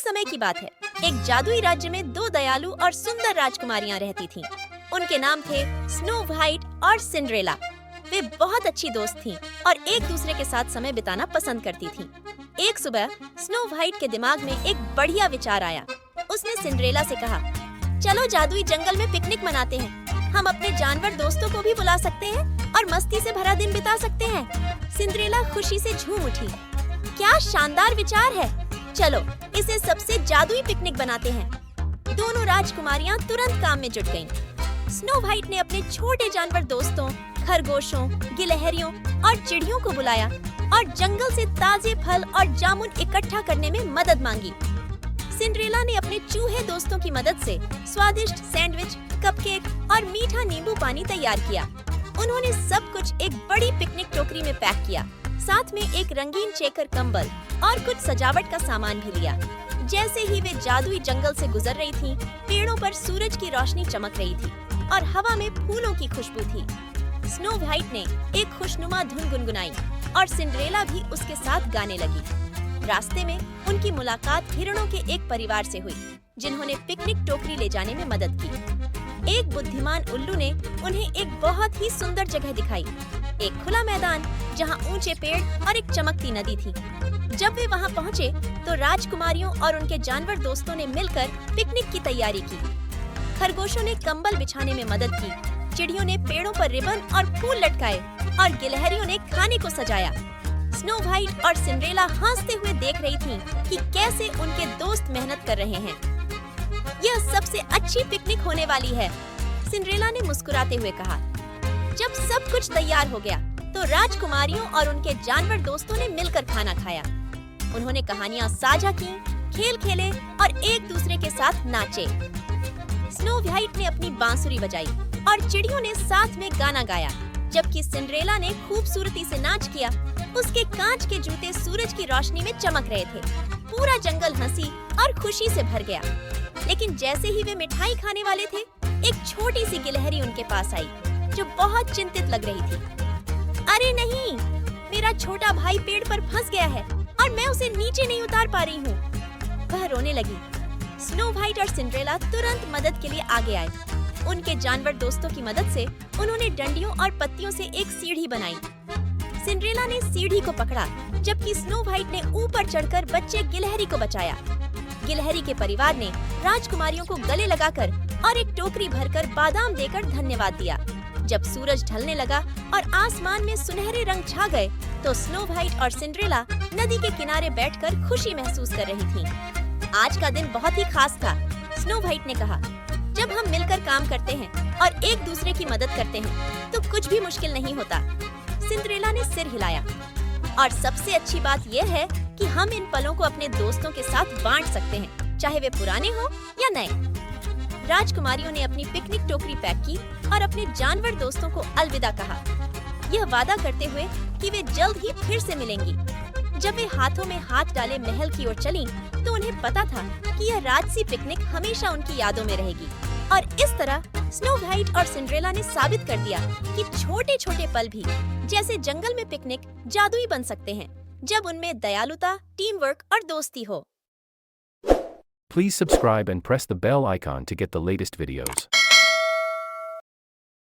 समय की बात है। एक जादुई राज्य में दो दयालु और सुंदर राजकुमारियां रहती थीं। उनके नाम थे स्नो व्हाइट और सिंड्रेला। वे बहुत अच्छी दोस्त थीं और एक दूसरे के साथ समय बिताना पसंद करती थीं। एक सुबह स्नो व्हाइट के दिमाग में एक बढ़िया विचार आया। उसने सिंड्रेला से कहा, चलो जादुई जंगल में पिकनिक मनाते हैं। हम अपने जानवर दोस्तों को भी बुला सकते हैं और मस्ती से भरा दिन बिता सकते हैं। सिंड्रेला खुशी से झूम उठी। क्या शानदार विचार है! चलो इसे सबसे जादुई पिकनिक बनाते हैं। दोनों राजकुमारियां तुरंत काम में जुट गईं। स्नो व्हाइट ने अपने छोटे जानवर दोस्तों, खरगोशों, गिलहरियों और चिड़ियों को बुलाया और जंगल से ताजे फल और जामुन इकट्ठा करने में मदद मांगी। सिंड्रेला ने अपने चूहे दोस्तों की मदद से स्वादिष्ट सैंडविच, कपकेक और मीठा नींबू पानी तैयार किया। उन्होंने सब कुछ एक बड़ी पिकनिक टोकरी में पैक किया। साथ में एक रंगीन चेकर कंबल और कुछ सजावट का सामान भी लिया। जैसे ही वे जादुई जंगल से गुजर रही थीं, पेड़ों पर सूरज की रोशनी चमक रही थी और हवा में फूलों की खुशबू थी। स्नो व्हाइट ने एक खुशनुमा धुन गुनगुनाई और सिंड्रेला भी उसके साथ गाने लगी। रास्ते में उनकी मुलाकात हिरणों के एक परिवार से हुई, जिन्होंने पिकनिक टोकरी ले जाने में मदद की। एक बुद्धिमान उल्लू ने उन्हें एक बहुत ही सुंदर जगह दिखाई, एक खुला मैदान जहां ऊंचे पेड़ और एक चमकती नदी थी। जब वे वहां पहुंचे, तो राजकुमारियों और उनके जानवर दोस्तों ने मिलकर पिकनिक की तैयारी की। खरगोशों ने कंबल बिछाने में मदद की, चिड़ियों ने पेड़ों पर रिबन और फूल लटकाए और गिलहरियों ने खाने को सजाया। स्नो व्हाइट और सिंड्रेला हंसते हुए देख रही थीं कि कैसे उनके दोस्त मेहनत कर रहे हैं। यह सबसे अच्छी पिकनिक होने वाली है, सिंड्रेला ने मुस्कुराते हुए कहा। जब सब कुछ तैयार हो गया, तो राजकुमारियों और उनके जानवर दोस्तों ने मिलकर खाना खाया। उन्होंने कहानियां साझा की, खेल खेले और एक दूसरे के साथ नाचे। स्नो व्हाइट ने अपनी बांसुरी बजाई और चिड़ियों ने साथ में गाना गाया, जबकि सिंड्रेला ने खूबसूरती से नाच किया। उसके कांच के जूते सूरज की रोशनी में चमक रहे थे। पूरा जंगल हंसी और खुशी से भर गया। लेकिन जैसे ही वे मिठाई खाने वाले थे, एक छोटी सी गिलहरी उनके पास आई, जो बहुत चिंतित लग रही थी। अरे नहीं, मेरा छोटा भाई पेड़ पर फंस गया है और मैं उसे नीचे नहीं उतार पा रही हूँ। वह रोने लगी। स्नो व्हाइट और सिंड्रेला तुरंत मदद के लिए आगे आए। उनके जानवर दोस्तों की मदद से उन्होंने डंडियों और पत्तियों से एक सीढ़ी बनाई। सिंड्रेला ने सीढ़ी को पकड़ा, जबकि स्नो व्हाइट ने ऊपर चढ़कर बच्चे गिलहरी को बचाया। गिलहरी के परिवार ने राजकुमारियों को गले लगाकर और एक टोकरी भरकर बादाम देकर धन्यवाद दिया। जब सूरज ढलने लगा और आसमान में सुनहरे रंग छा गए, तो स्नो व्हाइट और सिंड्रेला नदी के किनारे बैठकर खुशी महसूस कर रही थीं। आज का दिन बहुत ही खास था, स्नो व्हाइट ने कहा। जब हम मिलकर काम करते हैं और एक दूसरे की मदद करते हैं, तो कुछ भी मुश्किल नहीं होता। सिंड्रेला ने सिर हिलाया। और सबसे अच्छी बात यह है कि हम इन पलों को अपने दोस्तों के साथ बांट सकते हैं, चाहे वे पुराने हो या नए। राजकुमारियों ने अपनी पिकनिक टोकरी पैक की और अपने जानवर दोस्तों को अलविदा कहा, यह वादा करते हुए कि वे जल्द ही फिर से मिलेंगी। जब वे हाथों में हाथ डाले महल की ओर चलीं, तो उन्हें पता था कि यह राजसी पिकनिक हमेशा उनकी यादों में रहेगी। और इस तरह स्नो व्हाइट और सिंड्रेला ने साबित कर दिया कि छोटे-छोटे पल भी, जैसे जंगल में पिकनिक, जादुई बन सकते हैं, जब उनमें दयालुता, टीम वर्क और दोस्ती हो। Please subscribe and press the bell icon to get the latest videos.